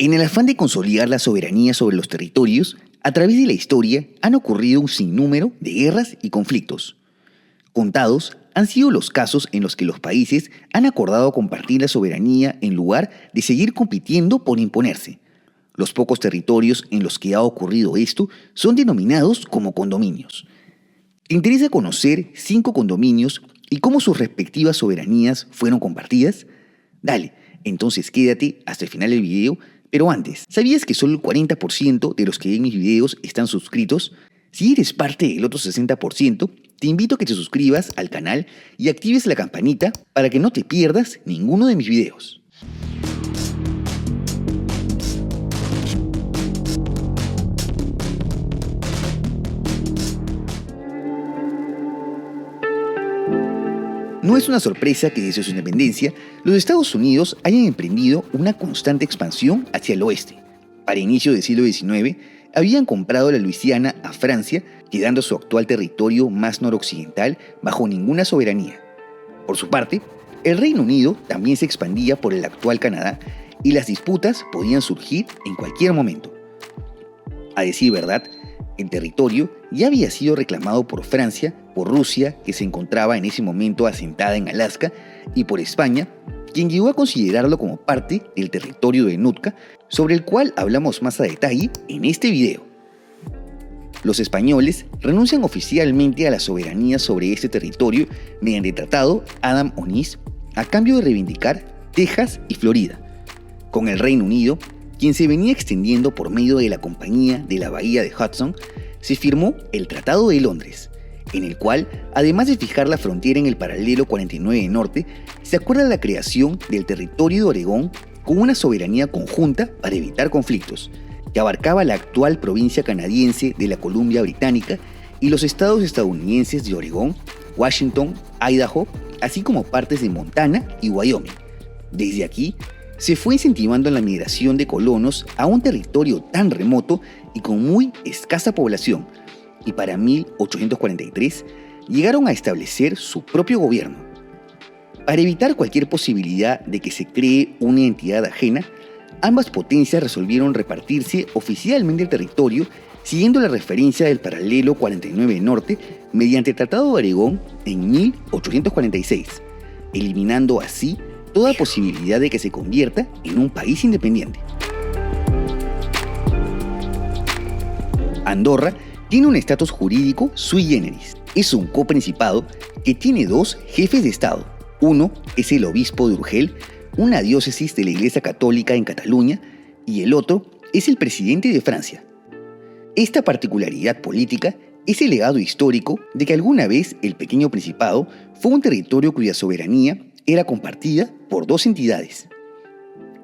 En el afán de consolidar la soberanía sobre los territorios, a través de la historia han ocurrido un sinnúmero de guerras y conflictos. Contados han sido los casos en los que los países han acordado compartir la soberanía en lugar de seguir compitiendo por imponerse. Los pocos territorios en los que ha ocurrido esto son denominados como condominios. ¿Te interesa conocer 5 condominios y cómo sus respectivas soberanías fueron compartidas? Dale, entonces quédate hasta el final del video, pero antes, ¿sabías que solo el 40% de los que ven mis videos están suscritos? Si eres parte del otro 60%, te invito a que te suscribas al canal y actives la campanita para que no te pierdas ninguno de mis videos. No es una sorpresa que desde su independencia, los Estados Unidos hayan emprendido una constante expansión hacia el oeste. Para inicio del siglo XIX, habían comprado la Luisiana a Francia, quedando su actual territorio más noroccidental bajo ninguna soberanía. Por su parte, el Reino Unido también se expandía por el actual Canadá y las disputas podían surgir en cualquier momento. A decir verdad, el territorio ya había sido reclamado por Francia, por Rusia, que se encontraba en ese momento asentada en Alaska, y por España, quien llegó a considerarlo como parte del territorio de Nootka, sobre el cual hablamos más a detalle en este video. Los españoles renuncian oficialmente a la soberanía sobre este territorio mediante el Tratado Adam-Onis, a cambio de reivindicar Texas y Florida. Con el Reino Unido, quien se venía extendiendo por medio de la Compañía de la Bahía de Hudson, se firmó el Tratado de Londres, en el cual, además de fijar la frontera en el paralelo 49 norte, se acuerda la creación del territorio de Oregón con una soberanía conjunta para evitar conflictos, que abarcaba la actual provincia canadiense de la Columbia Británica y los estados estadounidenses de Oregón, Washington, Idaho, así como partes de Montana y Wyoming. Desde aquí, se fue incentivando la migración de colonos a un territorio tan remoto y con muy escasa población, y para 1843 llegaron a establecer su propio gobierno. Para evitar cualquier posibilidad de que se cree una entidad ajena, ambas potencias resolvieron repartirse oficialmente el territorio siguiendo la referencia del paralelo 49 norte mediante el Tratado de Oregón en 1846, eliminando así toda posibilidad de que se convierta en un país independiente. Andorra tiene un estatus jurídico sui generis. Es un coprincipado que tiene 2 jefes de Estado. Uno es el obispo de Urgel, una diócesis de la Iglesia Católica en Cataluña, y el otro es el presidente de Francia. Esta particularidad política es el legado histórico de que alguna vez el pequeño principado fue un territorio cuya soberanía era compartida por 2 entidades.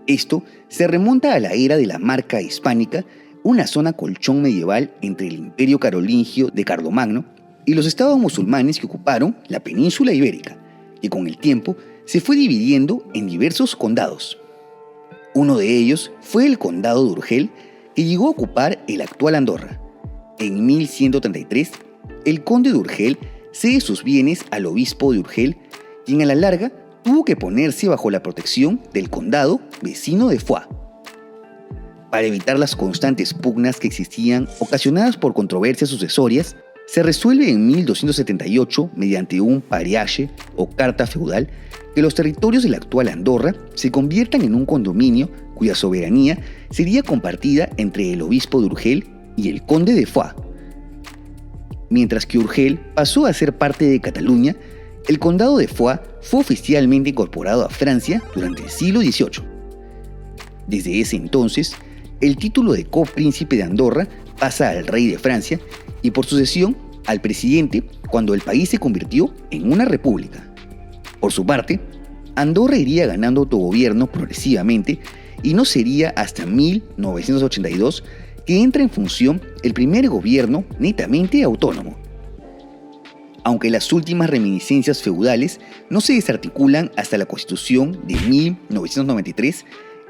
Esto se remonta a la era de la Marca Hispánica, una zona colchón medieval entre el Imperio Carolingio de Carlomagno y los estados musulmanes que ocuparon la península ibérica, que con el tiempo se fue dividiendo en diversos condados. Uno de ellos fue el condado de Urgel, que llegó a ocupar el actual Andorra. En 1133, el conde de Urgel cede sus bienes al obispo de Urgel, quien a la larga tuvo que ponerse bajo la protección del condado vecino de Foix. Para evitar las constantes pugnas que existían ocasionadas por controversias sucesorias, se resuelve en 1278, mediante un pariache o carta feudal, que los territorios de la actual Andorra se conviertan en un condominio cuya soberanía sería compartida entre el obispo de Urgel y el conde de Foix. Mientras que Urgel pasó a ser parte de Cataluña, el condado de Foix fue oficialmente incorporado a Francia durante el siglo XVIII. Desde ese entonces, el título de copríncipe de Andorra pasa al rey de Francia y por sucesión al presidente cuando el país se convirtió en una república. Por su parte, Andorra iría ganando autogobierno progresivamente y no sería hasta 1982 que entra en función el primer gobierno netamente autónomo. Aunque las últimas reminiscencias feudales no se desarticulan hasta la Constitución de 1993,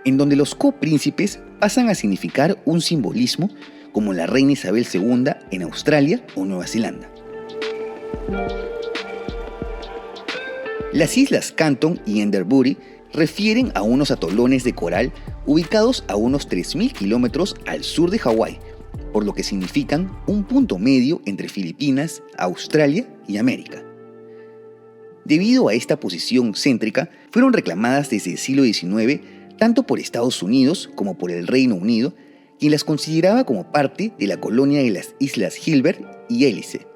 en donde los copríncipes pasan a significar un simbolismo como la reina Isabel II en Australia o Nueva Zelanda. Las islas Canton y Enderbury refieren a unos atolones de coral ubicados a unos 3.000 kilómetros al sur de Hawái, por lo que significan un punto medio entre Filipinas, Australia y América. Debido a esta posición céntrica, fueron reclamadas desde el siglo XIX tanto por Estados Unidos como por el Reino Unido, quien las consideraba como parte de la colonia de las Islas Gilbert y Hélice.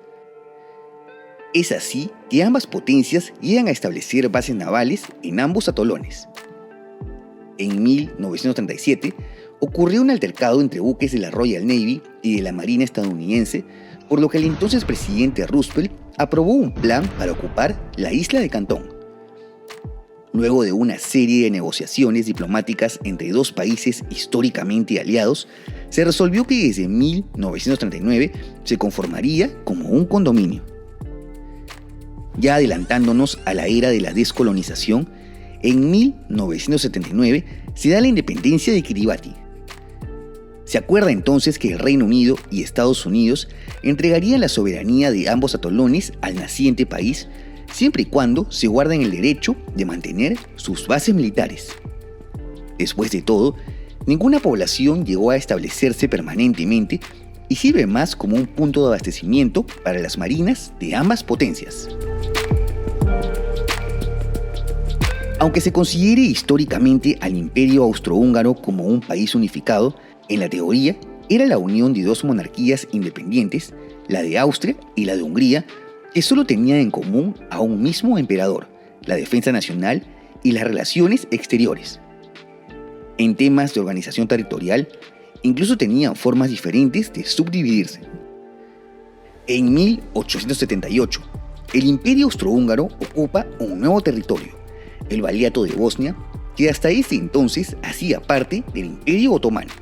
Es así que ambas potencias llegan a establecer bases navales en ambos atolones. En 1937 ocurrió un altercado entre buques de la Royal Navy y de la Marina estadounidense, por lo que el entonces presidente Roosevelt aprobó un plan para ocupar la isla de Cantón. Luego de una serie de negociaciones diplomáticas entre dos países históricamente aliados, se resolvió que desde 1939 se conformaría como un condominio. Ya adelantándonos a la era de la descolonización, en 1979 se da la independencia de Kiribati. Se acuerda entonces que el Reino Unido y Estados Unidos entregarían la soberanía de ambos atolones al naciente país, siempre y cuando se guarden el derecho de mantener sus bases militares. Después de todo, ninguna población llegó a establecerse permanentemente y sirve más como un punto de abastecimiento para las marinas de ambas potencias. Aunque se considere históricamente al Imperio Austrohúngaro como un país unificado, en la teoría era la unión de dos monarquías independientes, la de Austria y la de Hungría, que solo tenían en común a un mismo emperador, la defensa nacional y las relaciones exteriores. En temas de organización territorial, incluso tenían formas diferentes de subdividirse. En 1878, el Imperio Austrohúngaro ocupa un nuevo territorio, el Valiato de Bosnia, que hasta ese entonces hacía parte del Imperio Otomano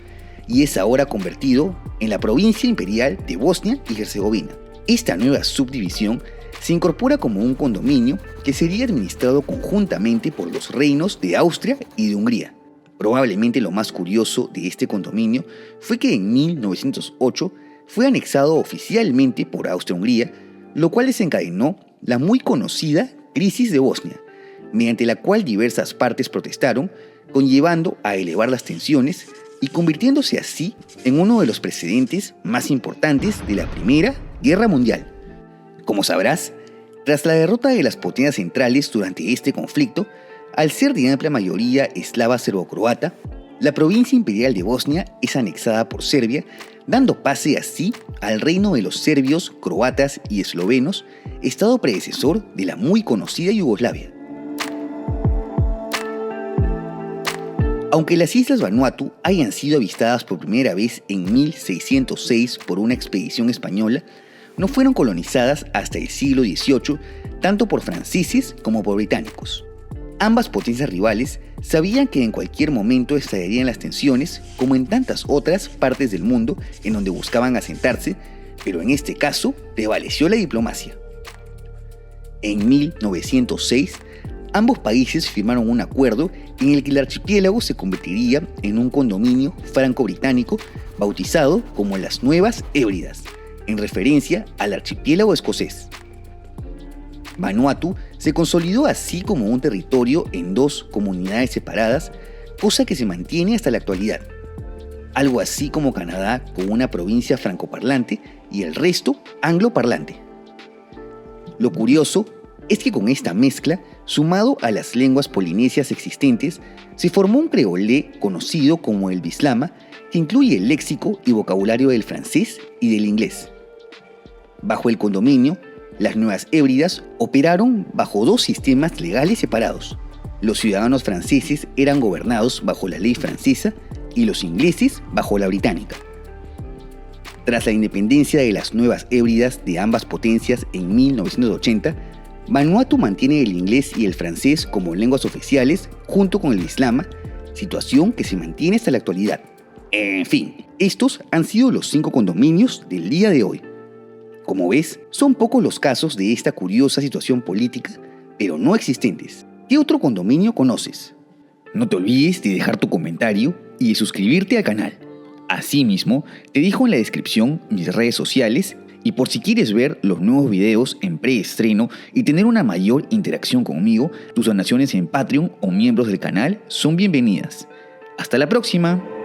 y es ahora convertido en la provincia imperial de Bosnia y Herzegovina. Esta nueva subdivisión se incorpora como un condominio que sería administrado conjuntamente por los reinos de Austria y de Hungría. Probablemente lo más curioso de este condominio fue que en 1908 fue anexado oficialmente por Austria-Hungría, lo cual desencadenó la muy conocida Crisis de Bosnia, mediante la cual diversas partes protestaron, conllevando a elevar las tensiones y convirtiéndose así en uno de los precedentes más importantes de la Primera Guerra Mundial. Como sabrás, tras la derrota de las potencias centrales durante este conflicto, al ser de amplia mayoría eslava serbo-croata, la provincia imperial de Bosnia es anexada por Serbia, dando pase así al reino de los serbios, croatas y eslovenos, estado predecesor de la muy conocida Yugoslavia. Aunque las islas Vanuatu hayan sido avistadas por primera vez en 1606 por una expedición española, no fueron colonizadas hasta el siglo XVIII tanto por franceses como por británicos. Ambas potencias rivales sabían que en cualquier momento estallarían las tensiones, como en tantas otras partes del mundo en donde buscaban asentarse, pero en este caso prevaleció la diplomacia. En 1906, ambos países firmaron un acuerdo en el que el archipiélago se convertiría en un condominio franco-británico bautizado como las Nuevas Hébridas, en referencia al archipiélago escocés. Vanuatu se consolidó así como un territorio en dos comunidades separadas, cosa que se mantiene hasta la actualidad. Algo así como Canadá con una provincia francoparlante y el resto angloparlante. Lo curioso es que con esta mezcla, sumado a las lenguas polinesias existentes, se formó un creolé conocido como el bislama, que incluye el léxico y vocabulario del francés y del inglés. Bajo el condominio, las Nuevas Hébridas operaron bajo dos sistemas legales separados. Los ciudadanos franceses eran gobernados bajo la ley francesa y los ingleses bajo la británica. Tras la independencia de las Nuevas Hébridas de ambas potencias en 1980, Vanuatu mantiene el inglés y el francés como lenguas oficiales junto con el bislama, situación que se mantiene hasta la actualidad. En fin, estos han sido los 5 condominios del día de hoy. Como ves, son pocos los casos de esta curiosa situación política, pero no existentes. ¿Qué otro condominio conoces? No te olvides de dejar tu comentario y de suscribirte al canal. Asimismo, te dejo en la descripción mis redes sociales Y por si quieres ver los nuevos videos en preestreno y tener una mayor interacción conmigo, tus donaciones en Patreon o miembros del canal son bienvenidas. ¡Hasta la próxima!